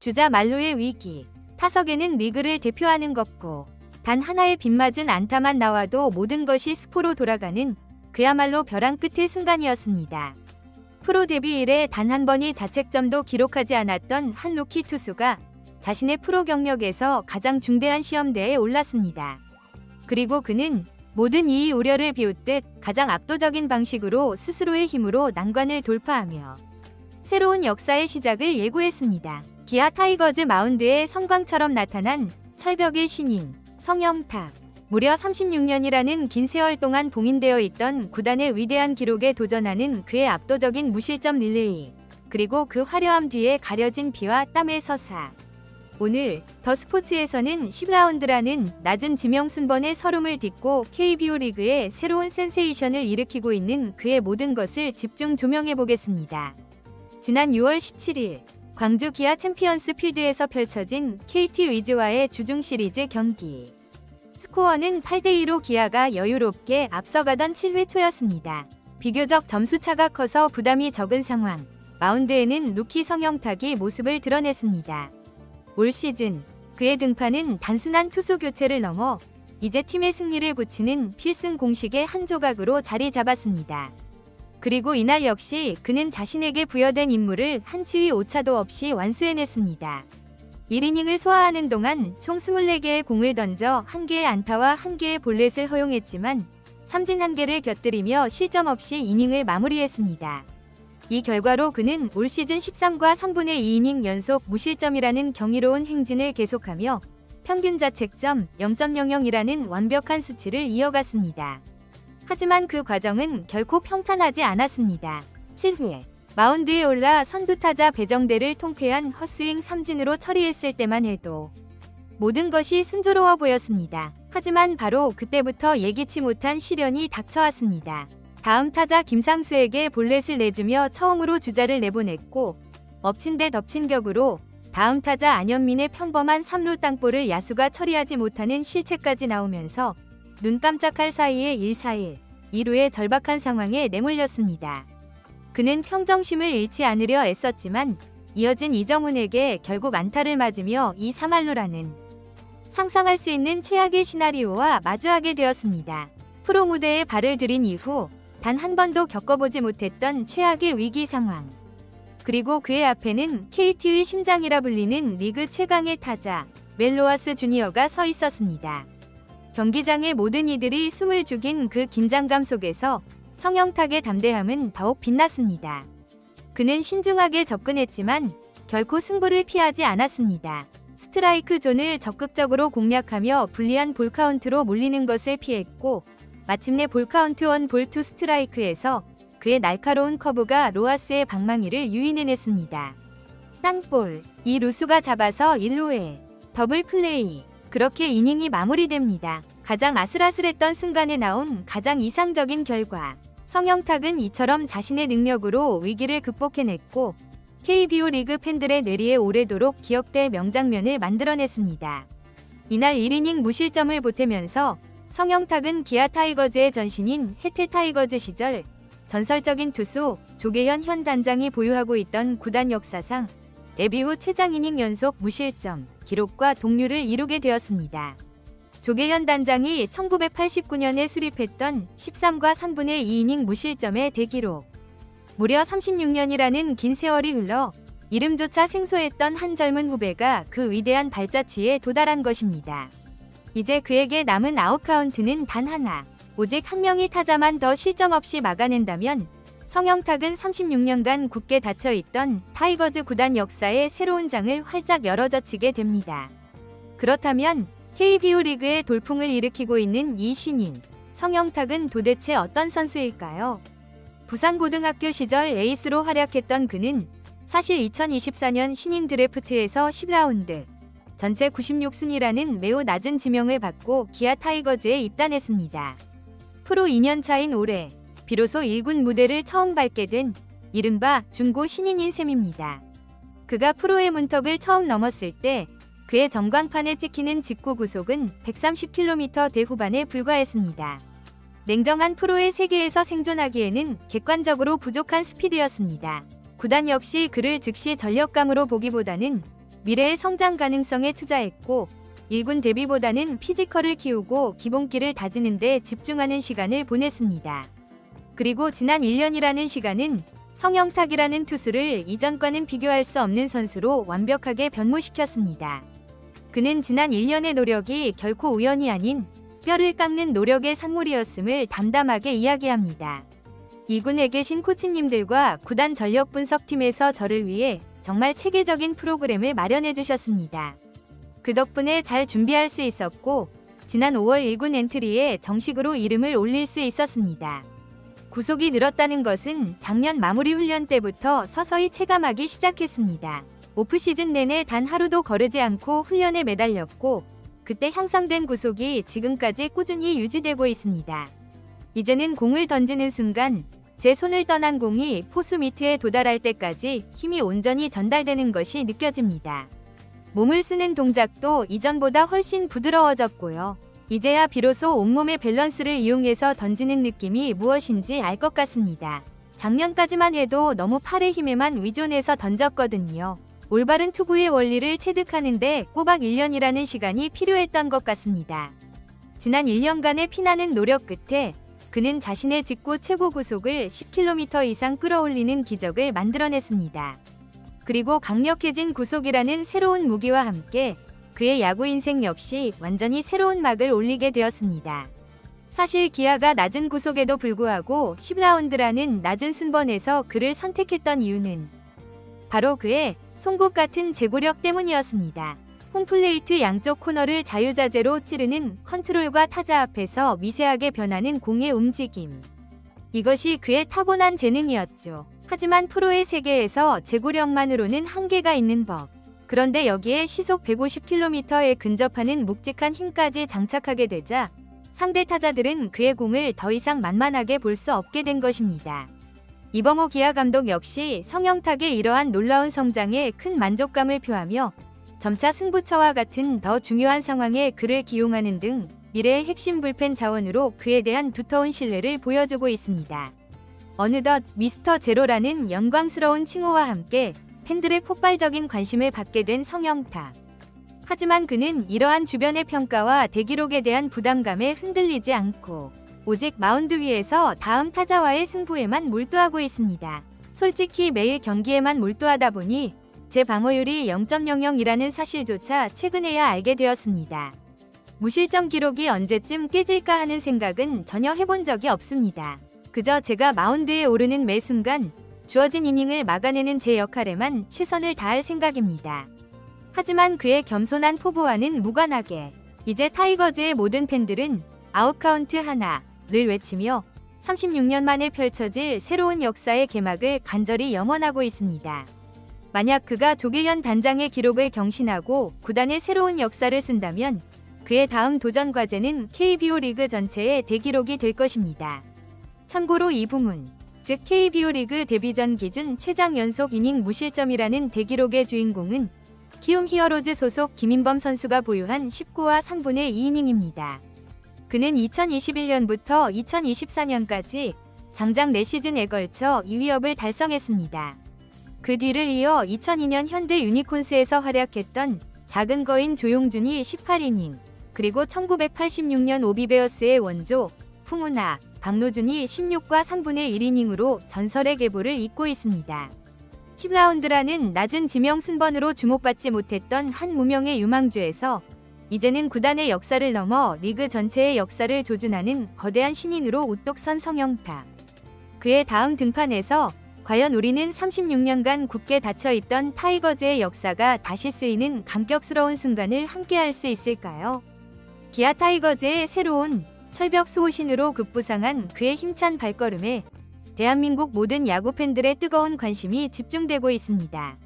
주자 말로의 위기. 타석에는 리그를 대표하는 것고 단 하나의 빗맞은 안타만 나와도 모든 것이 수포로 돌아가는 그야말로 벼랑 끝의 순간이었습니다. 프로 데뷔 이래 단 한 번의 자책점도 기록하지 않았던 한 루키 투수가 자신의 프로 경력에서 가장 중대한 시험대에 올랐습니다. 그리고 그는 모든 이의 우려를 비웃듯 가장 압도적인 방식으로 스스로의 힘으로 난관을 돌파하며 새로운 역사의 시작을 예고했습니다. 기아 타이거즈 마운드에 성광처럼 나타난 철벽의 신인 성영탁. 무려 36년이라는 긴 세월 동안 봉인되어 있던 구단의 위대한 기록에 도전하는 그의 압도적인 무실점 릴레이. 그리고 그 화려함 뒤에 가려진 피와 땀의 서사. 오늘 더 스포츠에서는 10라운드라는 낮은 지명순번의 서름을 딛고 KBO 리그의 새로운 센세이션을 일으키고 있는 그의 모든 것을 집중 조명해보겠습니다. 지난 6월 17일 광주 기아 챔피언스 필드에서 펼쳐진 KT 위즈와의 주중 시리즈 경기. 스코어는 8대2로 기아가 여유롭게 앞서가던 7회 초였습니다. 비교적 점수차가 커서 부담이 적은 상황. 마운드에는 루키 성영탁이 모습을 드러냈습니다. 올 시즌 그의 등판은 단순한 투수 교체를 넘어 이제 팀의 승리를 굳히는 필승 공식의 한 조각으로 자리 잡았습니다. 그리고 이날 역시 그는 자신에게 부여된 임무를 한치의 오차도 없이 완수해냈습니다. 1이닝을 소화하는 동안 총 24개의 공을 던져 1개의 안타와 1개의 볼넷을 허용했지만 삼진 1개를 곁들이며 실점 없이 이닝을 마무리했습니다. 이 결과로 그는 올 시즌 13과 3분의 2이닝 연속 무실점이라는 경이로운 행진을 계속하며 평균 자책점 0.00이라는 완벽한 수치를 이어갔습니다. 하지만 그 과정은 결코 평탄하지 않았습니다. 7회 마운드에 올라 선두타자 배정대를 통쾌한 헛스윙 삼진으로 처리했을 때만 해도 모든 것이 순조로워 보였습니다. 하지만 바로 그때부터 예기치 못한 시련이 닥쳐왔습니다. 다음 타자 김상수에게 볼넷을 내주며 처음으로 주자를 내보냈고 엎친 데 덮친 격으로 다음 타자 안현민의 평범한 3루 땅볼을 야수가 처리하지 못하는 실책까지 나오면서 눈 깜짝할 사이에 1-4-1, 2루의 절박한 상황에 내몰렸습니다. 그는 평정심을 잃지 않으려 애썼지만 이어진 이정훈에게 결국 안타를 맞으며 2-3할루라는 상상할 수 있는 최악의 시나리오와 마주하게 되었습니다. 프로 무대에 발을 들인 이후 단 한 번도 겪어보지 못했던 최악의 위기 상황. 그리고 그의 앞에는 KT의 심장이라 불리는 리그 최강의 타자 멜로아스 주니어가 서 있었습니다. 경기장의 모든 이들이 숨을 죽인 그 긴장감 속에서 성영탁의 담대함은 더욱 빛났습니다. 그는 신중하게 접근했지만 결코 승부를 피하지 않았습니다. 스트라이크 존을 적극적으로 공략하며 불리한 볼카운트로 몰리는 것을 피했고 마침내 볼카운트 1볼 2 스트라이크에서 그의 날카로운 커브가 로하스의 방망이를 유인해냈습니다. 땅볼, 이 루수가 잡아서 1루에 더블 플레이. 그렇게 이닝이 마무리됩니다. 가장 아슬아슬했던 순간에 나온 가장 이상적인 결과. 성영탁은 이처럼 자신의 능력으로 위기를 극복해냈고 KBO 리그 팬들의 뇌리에 오래도록 기억될 명장면을 만들어냈습니다. 이날 1이닝 무실점을 보태면서 성영탁은 기아 타이거즈의 전신인 해태 타이거즈 시절 전설적인 투수 조계현 현 단장이 보유하고 있던 구단 역사상 데뷔 후 최장 이닝 연속 무실점 기록과 동률을 이루게 되었습니다. 조계현 단장이 1989년에 수립했던 13과 3분의 2이닝 무실점의 대기록. 무려 36년이라는 긴 세월이 흘러 이름조차 생소했던 한 젊은 후배가 그 위대한 발자취에 도달한 것입니다. 이제 그에게 남은 아웃카운트는 단 하나. 오직 한 명의 타자만 더 실점 없이 막아낸다면 성영탁은 36년간 굳게 닫혀있던 타이거즈 구단 역사의 새로운 장을 활짝 열어젖히게 됩니다. 그렇다면 KBO 리그의 돌풍을 일으키고 있는 이 신인, 성영탁은 도대체 어떤 선수일까요? 부산고등학교 시절 에이스로 활약했던 그는 사실 2024년 신인 드래프트에서 10라운드, 전체 96순위라는 매우 낮은 지명을 받고 기아 타이거즈에 입단했습니다. 프로 2년차인 올해 비로소 1군 무대를 처음 밟게 된 이른바 중고 신인인 셈입니다. 그가 프로의 문턱을 처음 넘었을 때 그의 전광판에 찍히는 직구 구속은 130km 후반에 불과했습니다. 냉정한 프로의 세계에서 생존하기에는 객관적으로 부족한 스피드였습니다. 구단 역시 그를 즉시 전력감으로 보기보다는 미래의 성장 가능성에 투자했고 1군 데뷔보다는 피지컬을 키우고 기본기를 다지는 데 집중하는 시간을 보냈습니다. 그리고 지난 1년이라는 시간은 성영탁이라는 투수를 이전과는 비교할 수 없는 선수로 완벽하게 변모시켰습니다. 그는 지난 1년의 노력이 결코 우연이 아닌 뼈를 깎는 노력의 산물이었음을 담담하게 이야기합니다. 2군에 계신 코치님들과 구단 전력 분석팀에서 저를 위해 정말 체계적인 프로그램을 마련해 주셨습니다. 그 덕분에 잘 준비할 수 있었고 지난 5월 1군 엔트리에 정식으로 이름을 올릴 수 있었습니다. 구속이 늘었다는 것은 작년 마무리 훈련 때부터 서서히 체감하기 시작했습니다. 오프시즌 내내 단 하루도 거르지 않고 훈련에 매달렸고 그때 향상된 구속이 지금까지 꾸준히 유지되고 있습니다. 이제는 공을 던지는 순간 제 손을 떠난 공이 포수 미트에 도달할 때까지 힘이 온전히 전달되는 것이 느껴집니다. 몸을 쓰는 동작도 이전보다 훨씬 부드러워졌고요. 이제야 비로소 온몸의 밸런스를 이용해서 던지는 느낌이 무엇인지 알 것 같습니다. 작년까지만 해도 너무 팔의 힘에만 의존해서 던졌거든요. 올바른 투구의 원리를 체득하는데 꼬박 1년이라는 시간이 필요했던 것 같습니다. 지난 1년간의 피나는 노력 끝에 그는 자신의 직구 최고 구속을 10km 이상 끌어올리는 기적을 만들어냈습니다. 그리고 강력해진 구속이라는 새로운 무기와 함께 그의 야구 인생 역시 완전히 새로운 막을 올리게 되었습니다. 사실 기아가 낮은 구속에도 불구하고 10라운드라는 낮은 순번에서 그를 선택했던 이유는 바로 그의 송곳 같은 제구력 때문이었습니다. 홈플레이트 양쪽 코너를 자유자재로 찌르는 컨트롤과 타자 앞에서 미세하게 변하는 공의 움직임. 이것이 그의 타고난 재능이었죠. 하지만 프로의 세계에서 제구력만으로는 한계가 있는 법. 그런데 여기에 시속 150km에 근접하는 묵직한 힘까지 장착하게 되자 상대 타자들은 그의 공을 더 이상 만만하게 볼 수 없게 된 것입니다. 이범호 기아 감독 역시 성영탁의 이러한 놀라운 성장에 큰 만족감을 표하며 점차 승부처와 같은 더 중요한 상황에 그를 기용하는 등 미래의 핵심 불펜 자원으로 그에 대한 두터운 신뢰를 보여주고 있습니다. 어느덧 미스터 제로라는 영광스러운 칭호와 함께 팬들의 폭발적인 관심을 받게 된 성영탁. 하지만 그는 이러한 주변의 평가와 대기록에 대한 부담감에 흔들리지 않고 오직 마운드 위에서 다음 타자와의 승부에만 몰두하고 있습니다. 솔직히 매일 경기에만 몰두하다 보니 제 방어율이 0.00이라는 사실조차 최근에야 알게 되었습니다. 무실점 기록이 언제쯤 깨질까 하는 생각은 전혀 해본 적이 없습니다. 그저 제가 마운드에 오르는 매 순간 주어진 이닝을 막아내는 제 역할에만 최선을 다할 생각입니다. 하지만 그의 겸손한 포부와는 무관하게 이제 타이거즈의 모든 팬들은 아웃카운트 하나를 외치며 36년 만에 펼쳐질 새로운 역사의 개막을 간절히 염원하고 있습니다. 만약 그가 조계현 단장의 기록을 경신하고 구단의 새로운 역사를 쓴다면 그의 다음 도전 과제는 KBO 리그 전체의 대기록이 될 것입니다. 참고로 이 부문, 즉 KBO 리그 데뷔전 기준 최장 연속 이닝 무실점이라는 대기록의 주인공은 키움 히어로즈 소속 김인범 선수가 보유한 19와 3분의 2이닝입니다. 그는 2021년부터 2024년까지 장장 4시즌에 걸쳐 2위업을 달성했습니다. 그 뒤를 이어 2002년 현대 유니콘스에서 활약했던 작은 거인 조용준이 18이닝, 그리고 1986년 오비베어스의 원조 풍우나 박노준이 16과 3분의 1이닝으로 전설의 계보를 잇고 있습니다. 10라운드라는 낮은 지명 순번으로 주목받지 못했던 한 무명의 유망주에서 이제는 구단의 역사를 넘어 리그 전체의 역사를 조준하는 거대한 신인으로 우뚝 선 성영탁. 그의 다음 등판에서 과연 우리는 36년간 굳게 닫혀있던 타이거즈의 역사가 다시 쓰이는 감격스러운 순간을 함께할 수 있을까요? 기아 타이거즈의 새로운 철벽 수호신으로 급부상한 그의 힘찬 발걸음에 대한민국 모든 야구 팬들의 뜨거운 관심이 집중되고 있습니다.